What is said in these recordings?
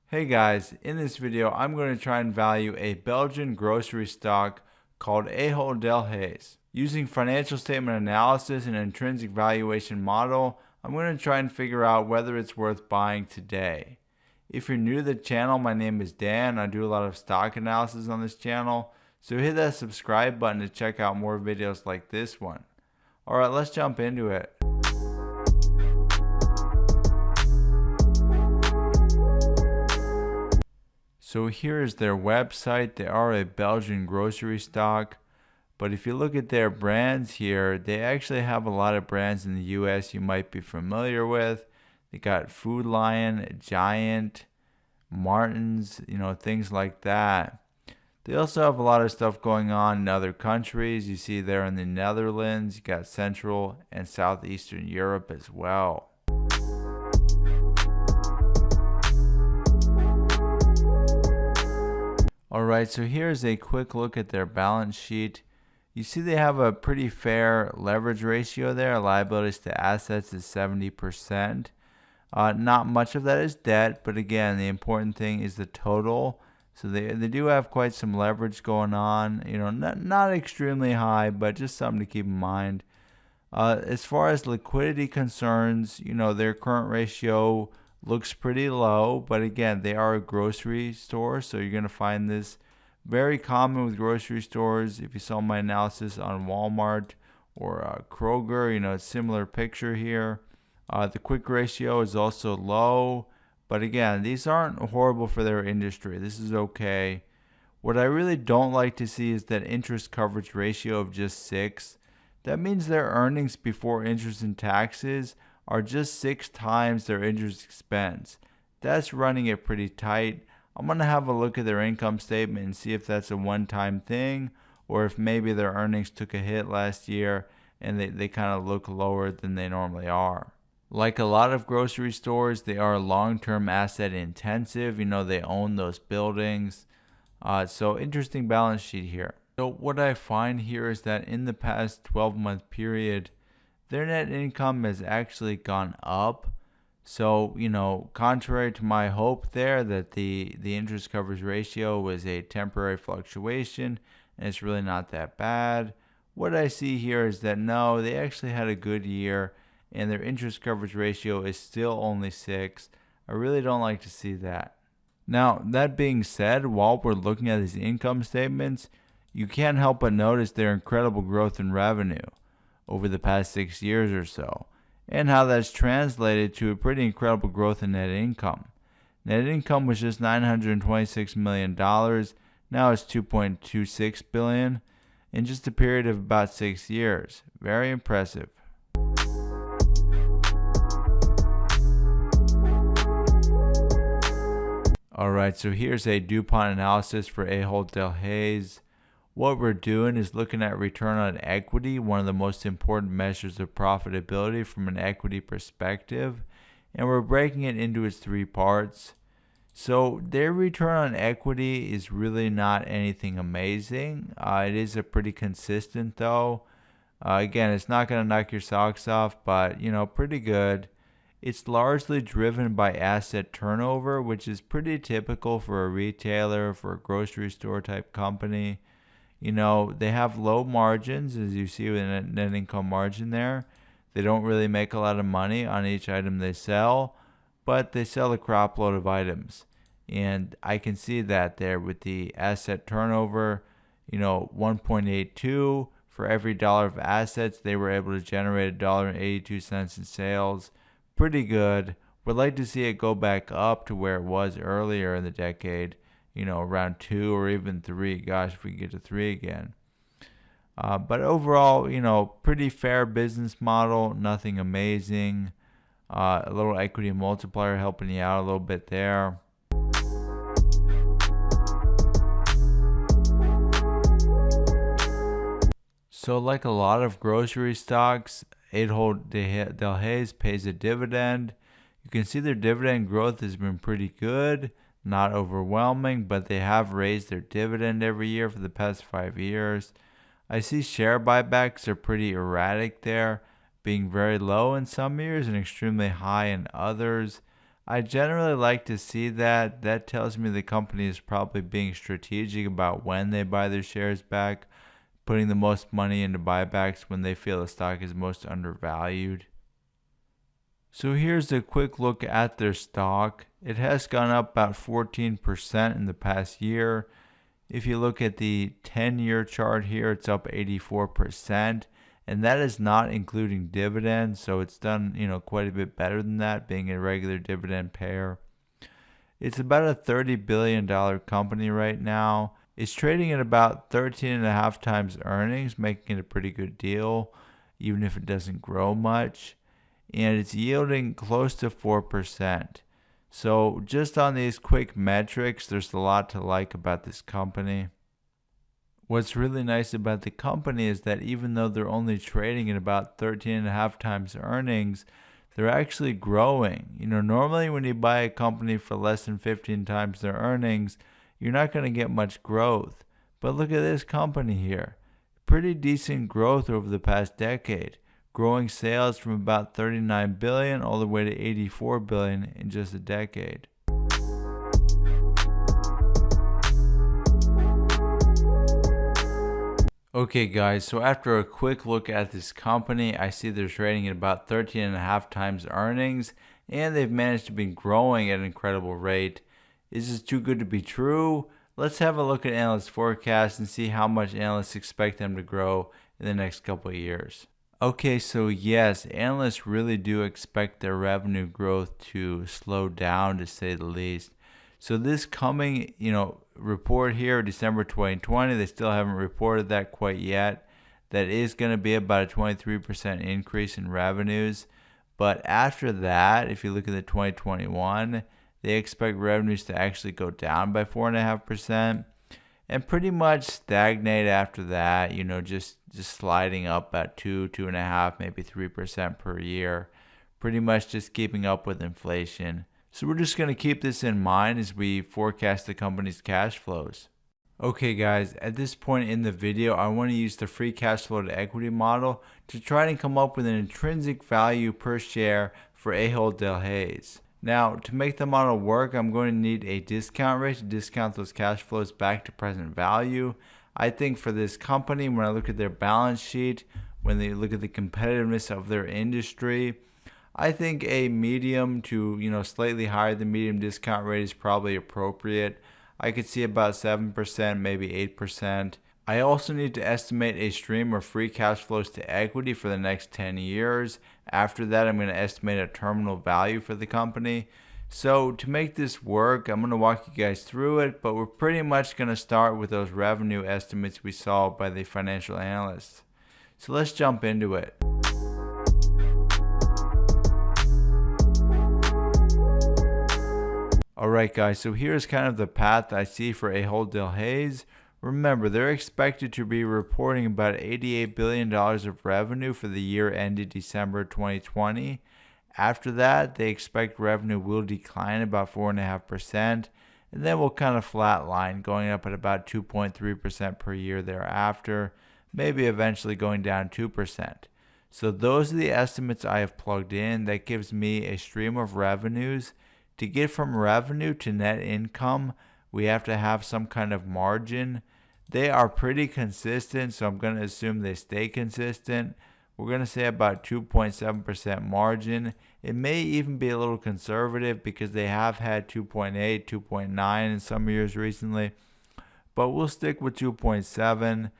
Hey guys, in this video I'm going to try and value a Belgian grocery stock called Ahold Delhaize. Using financial statement analysis and intrinsic valuation model, I'm going to try and figure out whether it's worth buying today. If you're new to the channel, my name is Dan. I do a lot of stock analysis on this channel, so hit that subscribe button to check out more videos like this one. Alright, let's jump into it. So here is their website. They are a Belgian grocery stock, but if you look at their brands here, they actually have a lot of brands in the US you might be familiar with. They got Food Lion, Giant, Martin's, things like that. They also have a lot of stuff going on in other countries. You see there in the Netherlands, you got Central and Southeastern Europe as well. Alright, so here's a quick look at their balance sheet. You see they have a pretty fair leverage ratio there. Liabilities to assets is 70%. Not much of that is debt, but again, the important thing is the total. So they do have quite some leverage going on. Not extremely high, but just something to keep in mind. As far as liquidity concerns, their current ratio looks pretty low, but again, they are a grocery store, so you're going to find this very common with grocery stores. If you saw my analysis on Walmart or Kroger, it's a similar picture here. The quick ratio is also low, but again, these aren't horrible for their industry. This is okay. What I really don't like to see is that interest coverage ratio of just 6. That means their earnings before interest and taxes are just 6 times their interest expense. That's running it pretty tight. I'm going to have a look at their income statement and see if that's a one-time thing, or if maybe their earnings took a hit last year and they kind of look lower than they normally are. Like a lot of grocery stores, they are long-term asset intensive. They own those buildings. So interesting balance sheet here. So what I find here is that in the past 12-month period, their net income has actually gone up. So, contrary to my hope there that the interest coverage ratio was a temporary fluctuation and it's really not that bad, what I see here is that no, they actually had a good year and their interest coverage ratio is still only 6. I really don't like to see that. Now, that being said, while we're looking at these income statements, you can't help but notice their incredible growth in revenue over the past 6 years or so, and how that's translated to a pretty incredible growth in net income. Net income was just $926 million. Now it's $2.26 billion in just a period of about 6 years. Very impressive. Alright, so here's a DuPont analysis for Ahold Delhaize. What we're doing is looking at return on equity, one of the most important measures of profitability from an equity perspective, and we're breaking it into its 3 parts. So their return on equity is really not anything amazing. It is a pretty consistent though. Again, it's not going to knock your socks off, but pretty good. It's largely driven by asset turnover, which is pretty typical for a retailer, for a grocery store type company. They have low margins, as you see with a net income margin there. They don't really make a lot of money on each item they sell, but they sell a crop load of items. And I can see that there with the asset turnover, 1.82 for every dollar of assets, they were able to generate $1.82 in sales. Pretty good. Would like to see it go back up to where it was earlier in the decade. Around 2 or even 3. Gosh, if we get to 3 again. But overall, pretty fair business model. Nothing amazing. A little equity multiplier helping you out a little bit there. So like a lot of grocery stocks, Ahold Delhaize pays a dividend. You can see their dividend growth has been pretty good. Not overwhelming, but they have raised their dividend every year for the past 5 years. I see share buybacks are pretty erratic there, being very low in some years and extremely high in others. I generally like to see that. That tells me the company is probably being strategic about when they buy their shares back, putting the most money into buybacks when they feel the stock is most undervalued. So here's a quick look at their stock. It has gone up about 14% in the past year. If you look at the 10-year chart here, it's up 84%, and that is not including dividends, so it's done, quite a bit better than that, being a regular dividend payer. It's about a $30 billion company right now. It's trading at about 13.5 times earnings, making it a pretty good deal, even if it doesn't grow much. And it's yielding close to 4%. So just on these quick metrics, there's a lot to like about this company. What's really nice about the company is that even though they're only trading at about 13.5 times earnings, they're actually growing. Normally when you buy a company for less than 15 times their earnings, you're not going to get much growth. But look at this company here. Pretty decent growth over the past decade, growing sales from about 39 billion all the way to 84 billion in just a decade. Okay guys, so after a quick look at this company, I see they're trading at about 13.5 times earnings, and they've managed to be growing at an incredible rate. Is this too good to be true? Let's have a look at analyst forecasts and see how much analysts expect them to grow in the next couple of years. Okay, so yes, analysts really do expect their revenue growth to slow down, to say the least. So this coming, report here, December 2020, they still haven't reported that quite yet. That is going to be about a 23% increase in revenues. But after that, if you look at the 2021, they expect revenues to actually go down by 4.5%. And pretty much stagnate after that, just sliding up at 2.5, maybe 3% per year. Pretty much just keeping up with inflation. So we're just going to keep this in mind as we forecast the company's cash flows. Okay guys, at this point in the video, I want to use the free cash flow to equity model to try and come up with an intrinsic value per share for Ahold Delhaize. Now, to make the model work, I'm going to need a discount rate to discount those cash flows back to present value. I think for this company, when I look at their balance sheet, when they look at the competitiveness of their industry, I think a medium to, slightly higher than medium discount rate is probably appropriate. I could see about 7%, maybe 8%. I also need to estimate a stream of free cash flows to equity for the next 10 years. After that, I'm going to estimate a terminal value for the company. So to make this work, I'm going to walk you guys through it, but we're pretty much going to start with those revenue estimates we saw by the financial analysts. So let's jump into it. Alright guys, so here's kind of the path I see for Ahold Delhaize. Remember, they're expected to be reporting about $88 billion of revenue for the year ended December 2020. After that, they expect revenue will decline about 4.5%, and then will kind of flatline, going up at about 2.3% per year thereafter, maybe eventually going down 2%. So those are the estimates I have plugged in. That gives me a stream of revenues. To get from revenue to net income, we have to have some kind of margin. They are pretty consistent, so I'm going to assume they stay consistent. We're going to say about 2.7% margin. It may even be a little conservative because they have had 2.8, 2.9 in some years recently. But we'll stick with 2.7.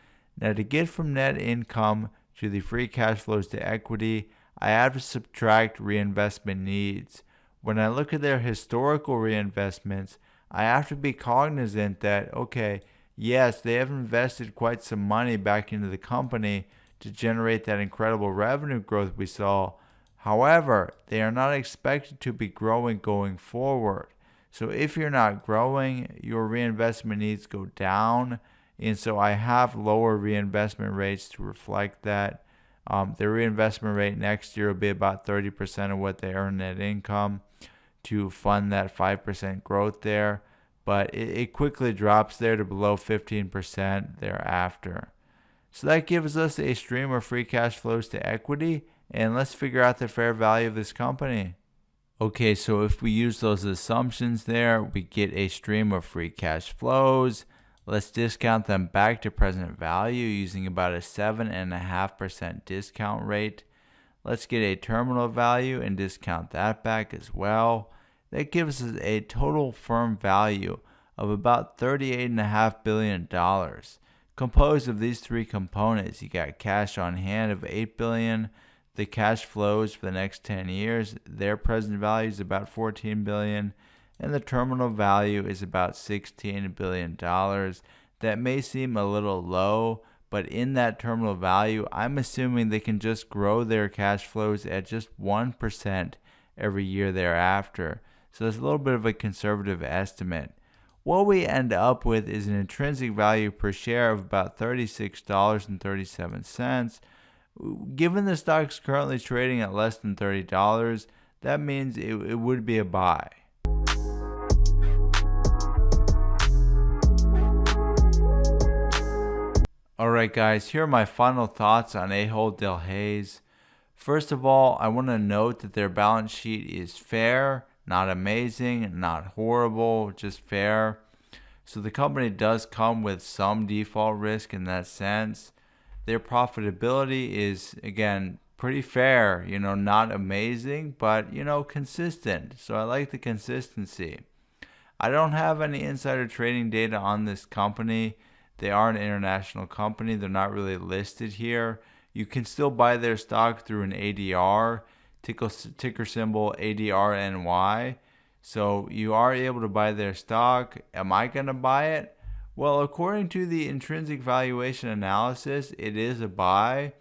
Now to get from net income to the free cash flows to equity, I have to subtract reinvestment needs. When I look at their historical reinvestments, I have to be cognizant that, okay, yes, they have invested quite some money back into the company to generate that incredible revenue growth we saw. However, they are not expected to be growing going forward. So if you're not growing, your reinvestment needs go down. And so I have lower reinvestment rates to reflect that. Their reinvestment rate next year will be about 30% of what they earn net income to fund that 5% growth there. But it quickly drops there to below 15% thereafter. So that gives us a stream of free cash flows to equity. And let's figure out the fair value of this company. Okay, so if we use those assumptions there, we get a stream of free cash flows. Let's discount them back to present value using about a 7.5% discount rate. Let's get a terminal value and discount that back as well. That gives us a total firm value of about $38.5 billion. Composed of these three components, you got cash on hand of $8 billion. The cash flows for the next 10 years, their present value is about $14 billion, and the terminal value is about $16 billion. That may seem a little low, but in that terminal value, I'm assuming they can just grow their cash flows at just 1% every year thereafter. So it's a little bit of a conservative estimate. What we end up with is an intrinsic value per share of about $36.37. Given the stock's currently trading at less than $30, that means it would be a buy. Alright guys, here are my final thoughts on Ahold Delhaize. First of all, I want to note that their balance sheet is fair, not amazing, not horrible, just fair. So the company does come with some default risk in that sense. Their profitability is, again, pretty fair, not amazing, but, consistent. So I like the consistency. I don't have any insider trading data on this company. They are an international company. They're not really listed here. You can still buy their stock through an ADR, ticker symbol ADRNY. So you are able to buy their stock. Am I going to buy it? Well, according to the intrinsic valuation analysis, it is a buy,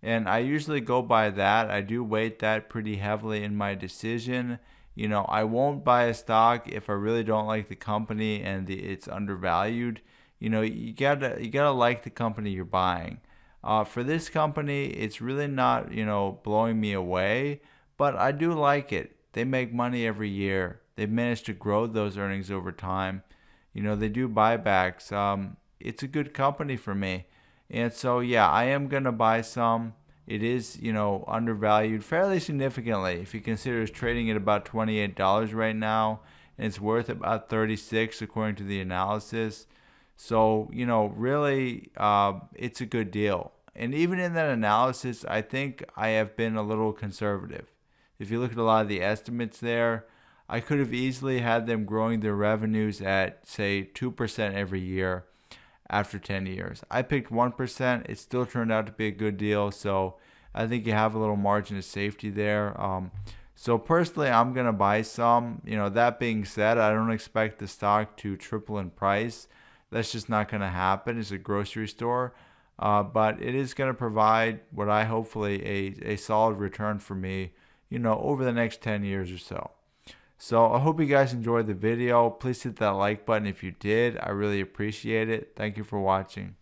and I usually go by that. I do weight that pretty heavily in my decision. I won't buy a stock if I really don't like the company and it's undervalued. You gotta like the company you're buying. For this company, it's really not blowing me away, but I do like it. They make money every year. They've managed to grow those earnings over time. They do buybacks. It's a good company for me. And so, yeah, I am going to buy some. It is, undervalued fairly significantly. If you consider it's trading at about $28 right now, and it's worth about $36 according to the analysis. So, really, it's a good deal. And even in that analysis, I think I have been a little conservative. If you look at a lot of the estimates there, I could have easily had them growing their revenues at, say, 2% every year after 10 years. I picked 1%. It still turned out to be a good deal. So I think you have a little margin of safety there. So personally, I'm going to buy some. That being said, I don't expect the stock to triple in price. That's just not going to happen. It's a grocery store. But it is going to provide what I hopefully a solid return for me, over the next 10 years or so. So I hope you guys enjoyed the video. Please hit that like button if you did. I really appreciate it. Thank you for watching.